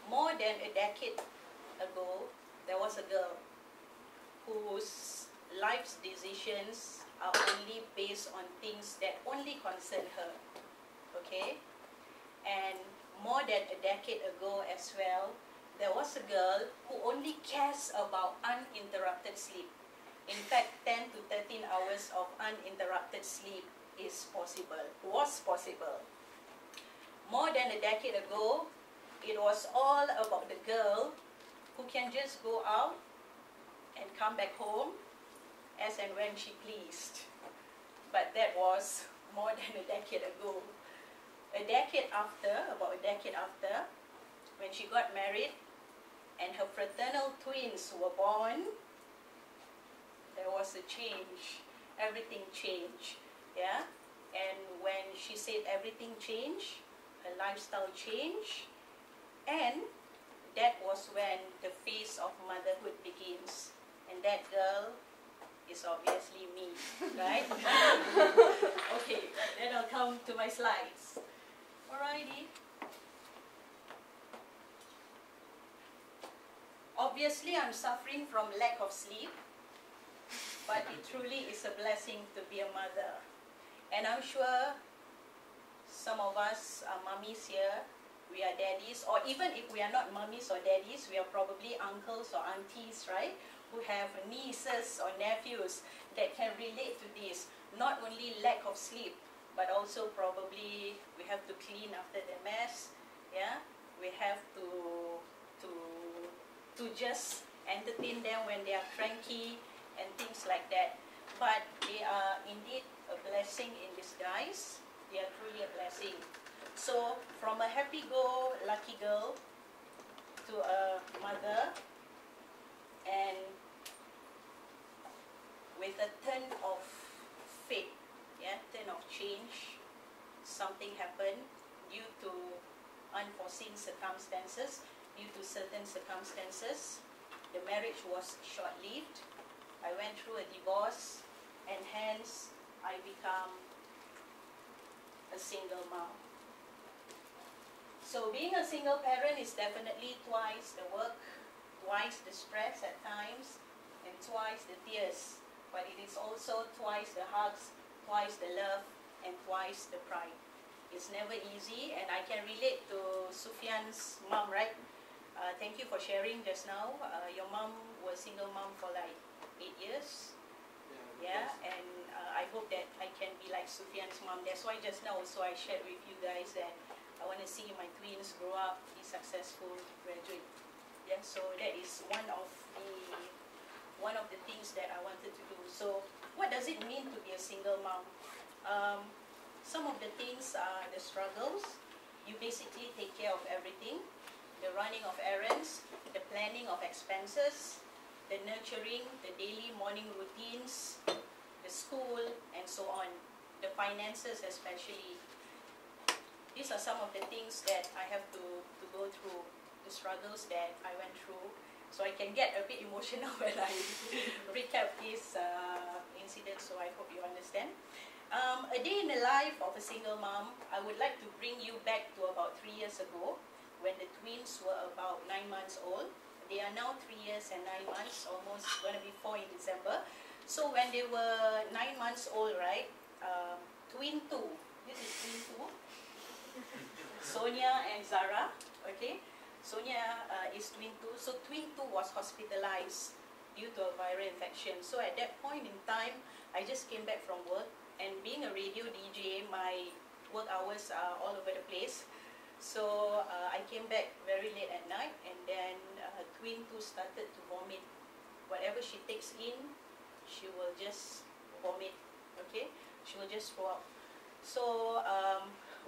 more than a decade ago, there was a girl whose life's decisions are only based on things that only concern her, okay? And more than a decade ago as well, there was a girl who only cares about uninterrupted sleep. In fact, 10 to 13 hours of uninterrupted sleep was possible. More than a decade ago, it was all about the girl who can just go out and come back home as and when she pleased. But that was more than a decade ago. About a decade after, when she got married and her fraternal twins were born, there was a change. Everything changed, yeah? And when she said everything changed, her lifestyle changed, and that was when the phase of motherhood begins. And that girl is obviously me, right? Okay, then I'll come to my slides. Alrighty. Obviously, I'm suffering from lack of sleep, but it truly is a blessing to be a mother. And I'm sure some of us are mummies here, we are daddies, or even if we are not mummies or daddies, we are probably uncles or aunties, right? Who have nieces or nephews that can relate to this. Not only lack of sleep, but also probably we have to clean after the mess, yeah? We have to just entertain them when they are cranky and things like that. But they are indeed a blessing in disguise. They are truly a blessing. So from a happy-go-lucky girl to a mother, and with a turn of fate, yeah, turn of change, something happened due to unforeseen circumstances. Due to certain circumstances, the marriage was short-lived. I went through a divorce, and hence I become a single mom. So being a single parent is definitely twice the work, twice the stress at times, and twice the tears. But it is also twice the hugs, twice the love, and twice the pride. It's never easy, and I can relate to Sufyan's mom, right? Thank you for sharing just now. Your mom was single mom for like 8 years. Yeah, and I hope that I can be like Sufyan's mom. That's why just now also I shared with you guys that I want to see my twins grow up, be successful, graduate. Yeah, so that is one of the things that I wanted to do. So what does it mean to be a single mom? Some of the things are the struggles. You basically take care of everything. The running of errands, the planning of expenses, the nurturing, the daily morning routines, the school, and so on. The finances especially. These are some of the things that I have to go through, the struggles that I went through. So I can get a bit emotional when I recap this incident, so I hope you understand. A day in the life of a single mom, I would like to bring you back to about 3 years ago, when the twins were about 9 months old. They are now 3 years and 9 months, almost going to be 4 in December. So when they were 9 months old, right, twin 2, this is twin 2, Sonia and Zara, okay. Sonia is twin 2, so twin 2 was hospitalized due to a viral infection. So at that point in time, I just came back from work, and being a radio DJ, my work hours are all over the place. So I came back very late at night, and then twin 2 started to vomit. Whatever she takes in, she will just vomit, okay? She will just throw up. So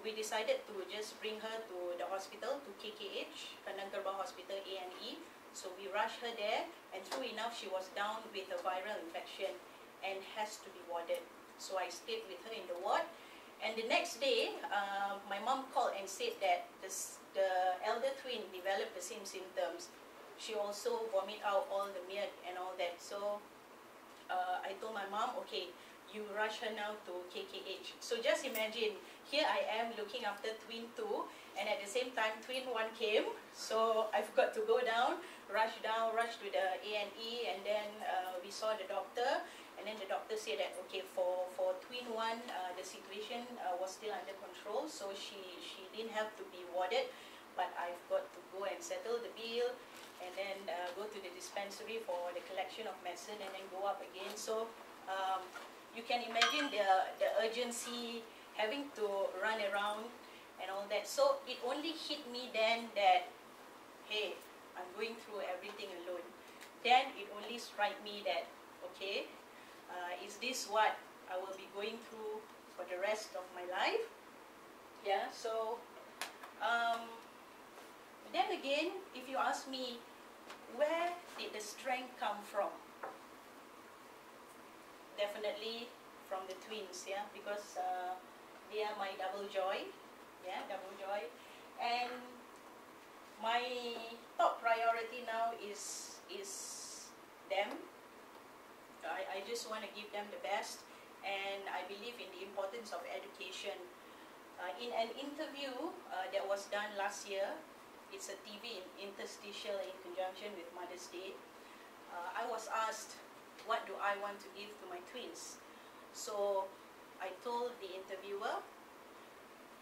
we decided to just bring her to the hospital, to KKH, Kanang Hospital A&E. So we rushed her there, and true enough, she was down with a viral infection and has to be warded. So I stayed with her in the ward. And the next day, my mom called and said that the elder twin developed the same symptoms. She also vomited out all the milk and all that. So I told my mom, okay, you rush her now to KKH. So just imagine, here I am looking after twin 2, And at the same time, twin one came, so I've got to go down, rush to the A&E, and then we saw the doctor, and then the doctor said that, okay, for twin one, the situation was still under control, so she didn't have to be warded, but I've got to go and settle the bill, and then go to the dispensary for the collection of medicine, and then go up again. So you can imagine the urgency, having to run around, and all that. So it only hit me then that, hey, I'm going through everything alone. Then it only struck me that, okay, is this what I will be going through for the rest of my life? Yeah, so then again, if you ask me, where did the strength come from? Definitely from the twins, yeah, because they are my double joy. Yeah, double joy. And my top priority now is them. I just want to give them the best, and I believe in the importance of education. In an interview that was done last year, it's a TV interstitial in conjunction with Mother's Day, I was asked, what do I want to give to my twins? So I told the interviewer,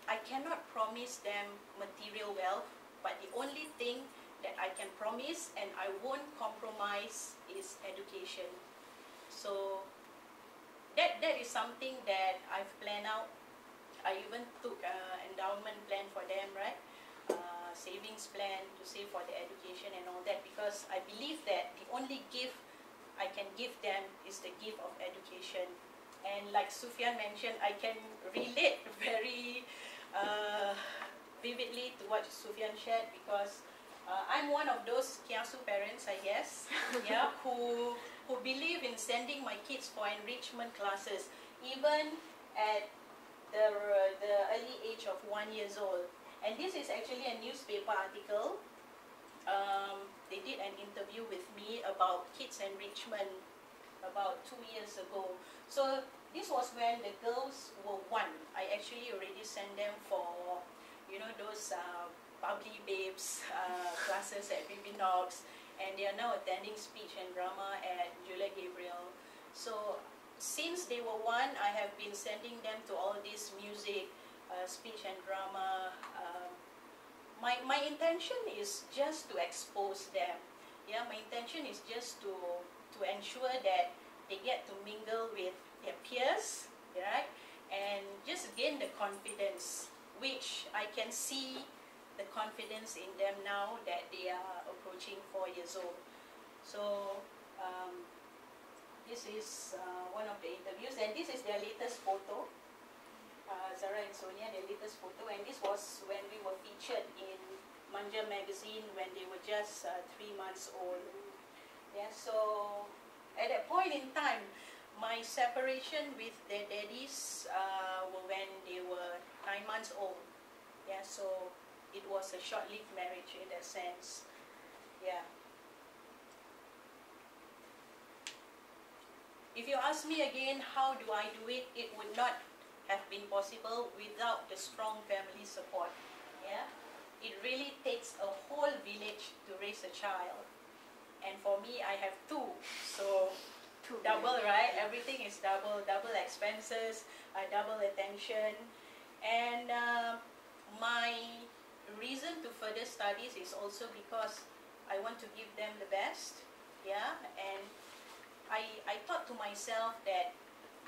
I cannot promise them material wealth, but the only thing that I can promise and I won't compromise is education. So that is something that I've planned out. I even took an endowment plan for them, right? Savings plan to save for the education and all that, because I believe that the only gift I can give them is the gift of education. And like Sufyan mentioned, I can relate very vividly to what Sufyan shared, because I'm one of those kiasu parents, I guess, yeah, who believe in sending my kids for enrichment classes, even at the early age of 1 year old. And this is actually a newspaper article. They did an interview with me about kids enrichment about 2 years ago. So this was when the girls were 1. I actually already sent them for, you know, those bubbly babes classes at Bibinox, and they are now attending speech and drama at Julia Gabriel. So since they were 1, I have been sending them to all this music, speech and drama. My intention is just to expose them. Yeah, my intention is just to ensure that they get to mingle with their peers, right? And just gain the confidence, which I can see the confidence in them now that they are approaching 4 years old. So this is one of the interviews, and this is their latest photo. Zara and Sonia, their latest photo, and this was when we were featured in Manja magazine when they were just 3 months old. Yeah, so at that point in time, my separation with their daddies were when they were 9 months old. Yeah, so it was a short-lived marriage in that sense. Yeah. If you ask me again, how do I do it? It would not have been possible without the strong family support. Yeah, it really takes a whole village to raise a child, and for me, I have 2, so double, right? Everything is double expenses, double attention, and my reason to further studies is also because I want to give them the best. Yeah, and I thought to myself that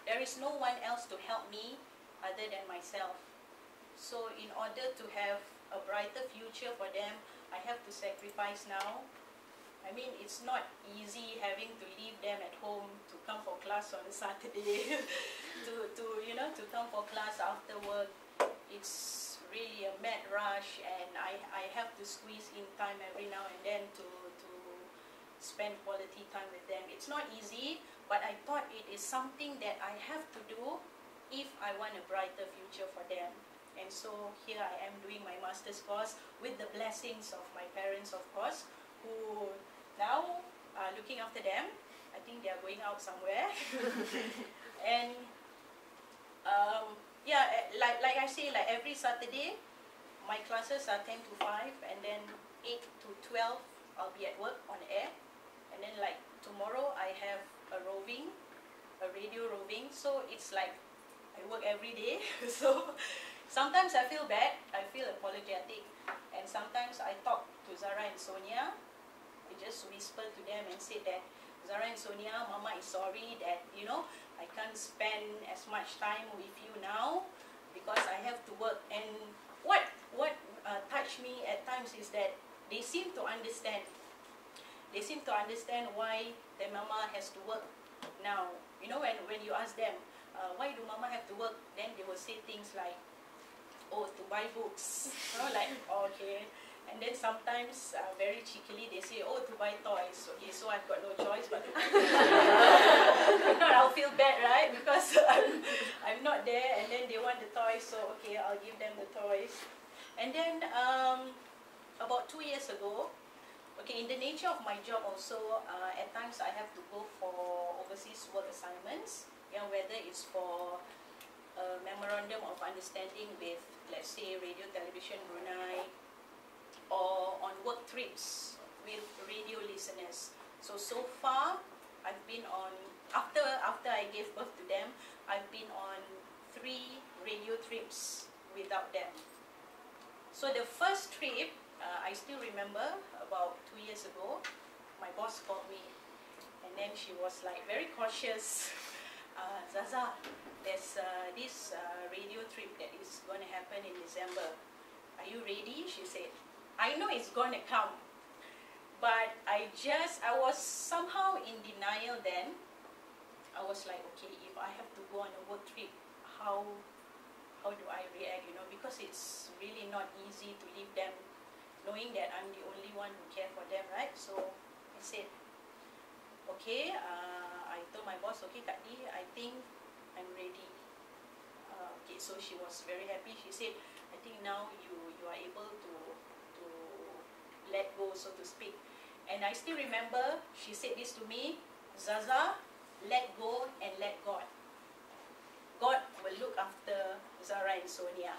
there is no one else to help me other than myself. So in order to have a brighter future for them, I have to sacrifice now. I mean, it's not easy having to leave them at home to come for class on a Saturday, to come for class after work. It's really a mad rush, and I have to squeeze in time every now and then to spend quality time with them. It's not easy, but I thought it is something that I have to do if I want a brighter future for them. And so here I am doing my master's course with the blessings of my parents, of course, who now are looking after them. I think they are going out somewhere. And yeah, like I say, like every Saturday, my classes are 10 to 5, and then 8 to 12 I'll be at work on air, and then like tomorrow I have a radio roving, so it's like I work every day. So sometimes I feel bad, I feel apologetic, and sometimes I talk to Zara and Sonia. I just whisper to them and say that, Zara and Sonia, Mama is sorry that, you know, I can't spend as much time with you now because I have to work. And what touched me at times is that they seem to understand. They seem to understand why their mama has to work now. You know, when you ask them, why do mama have to work? Then they will say things like, oh, to buy books. You know, like, oh, okay. And then sometimes, very cheekily, they say, oh, to buy toys. Okay, so I've got no choice but to buy toys. If not, I'll feel bad, right? Because I'm not there, and then they want the toys, so okay, I'll give them the toys. And then, about 2 years ago, okay, in the nature of my job also, at times I have to go for overseas work assignments, you know, whether it's for a memorandum of understanding with, let's say, Radio Television Brunei, or on work trips with radio listeners. So far, I've been on, after I gave birth to them, I've been on 3 radio trips without them. So the first trip, I still remember, about 2 years ago, my boss called me, and then she was like very cautious. Zaza, there's this radio trip that is going to happen in December. Are you ready? She said. I know it's going to come, but I was somehow in denial then. I was like, okay, if I have to go on a work trip, how do I react, you know, because it's really not easy to leave them knowing that I'm the only one who care for them, right? So I said, okay, I told my boss, okay, Kak Di, I think I'm ready. Okay, so she was very happy. She said, I think now you are able to let go, so to speak. And I still remember she said this to me, Zaza, let go and let God. God will look after Zara and Sonia.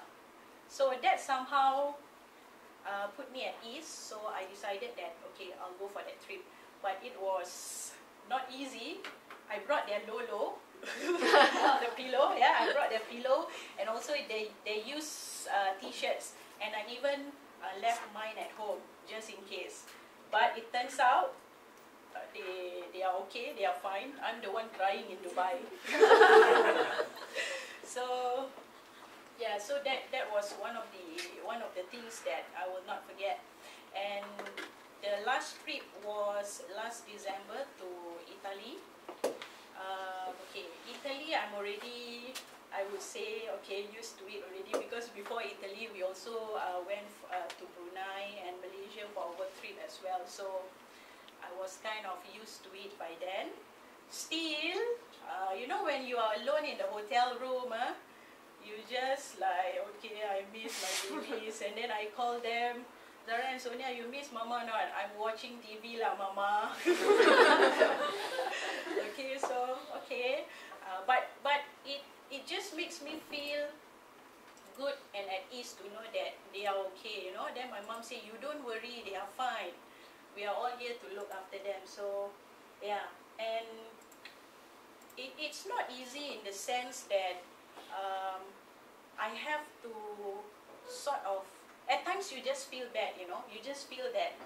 So that somehow put me at ease. So I decided that, okay, I'll go for that trip. But it was not easy. I brought their Lolo, the pillow, yeah, I brought their pillow, and also they use t-shirts, and I even left mine at home just in case. But it turns out they are okay, they are fine. I'm the one crying in Dubai. So yeah, so that was one of the things that I will not forget. And the last trip was last December to Italy. Okay, Italy, I'm already, I would say, okay, used to it already, because before Italy we also went to Brunei and Malaysia for a work trip as well. So I was kind of used to it by then. Still, you know, when you are alone in the hotel room, you just like, okay, I miss my babies, and then I call them, Zara and Sonia, you miss Mama or not? I'm watching TV lah, Mama. Okay, so, okay. But it just makes me feel good and at ease to know that they are okay, you know. Then my mom said, you don't worry, they are fine. We are all here to look after them. So, yeah. And it's not easy in the sense that I have to sort of, at times you just feel bad, you know. You just feel that,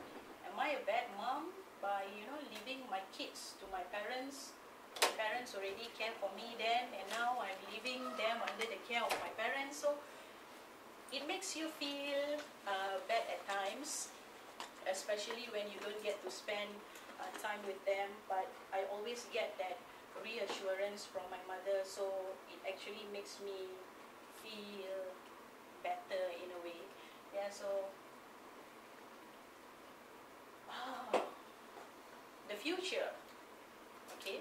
am I a bad mom by, you know, leaving my kids to my parents? My parents already care for me then, and now I'm leaving them under the care of my parents. So it makes you feel bad at times, especially when you don't get to spend time with them. But I always get that reassurance from my mother, so it actually makes me feel better in a way. Yeah, so the future, okay.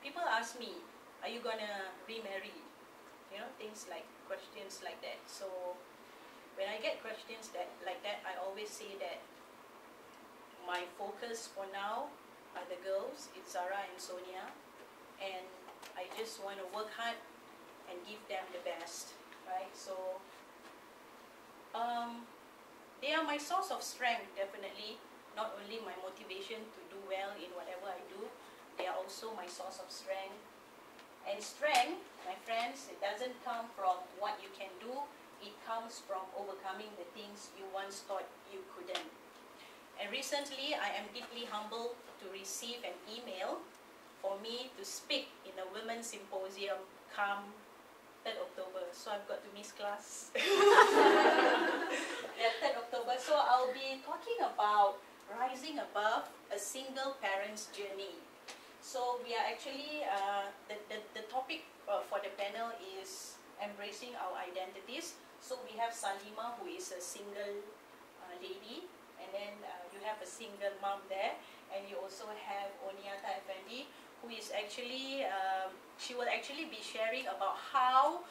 People ask me, are you gonna remarry? You know, things like, questions like that. So when I get questions like that, I always say that my focus for now are the girls, it's Zara and Sonia, and I just want to work hard and give them the best, right? So They are my source of strength, definitely. Not only my motivation to do well in whatever I do, they are also my source of strength. And strength, my friends, it doesn't come from what you can do, it comes from overcoming the things you once thought you couldn't. And recently, I am deeply humbled to receive an email for me to speak in a women's symposium come 3rd October. So I've got to miss class. Yeah, 3rd October. So I'll be talking about rising above a single parent's journey. So we are actually, the topic for the panel is embracing our identities. So we have Salima, who is a single lady, and then you have a single mom there, and you also have Oniata Effendi, who is actually, she will actually be sharing about how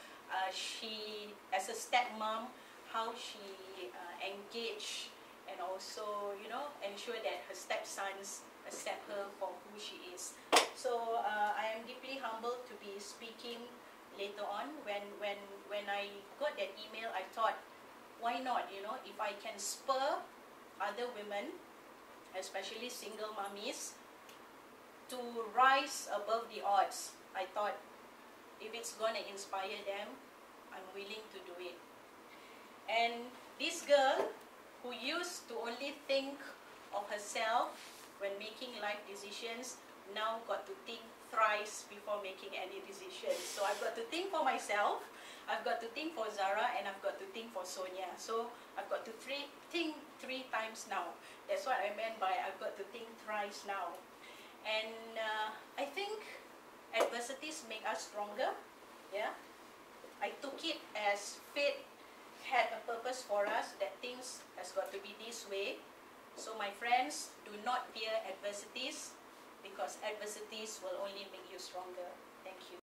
she, as a stepmom, how she engaged and also, you know, ensure that her stepsons accept her for who she is. So I am deeply humbled to be speaking later on. When I got that email, I thought, why not, you know, if I can spur other women, especially single mummies, to rise above the odds. I thought, if it's going to inspire them, I'm willing to do it. And this girl, who used to only think of herself when making life decisions, now got to think thrice before making any decisions. So I've got to think for myself, I've got to think for Zara, and I've got to think for Sonia. So I've got to think three times now. That's what I meant by I've got to think thrice now. And I think adversities make us stronger. Yeah, I took it as fate had a purpose for us, that things has got to be this way. So my friends, do not fear adversities, because adversities will only make you stronger. Thank you.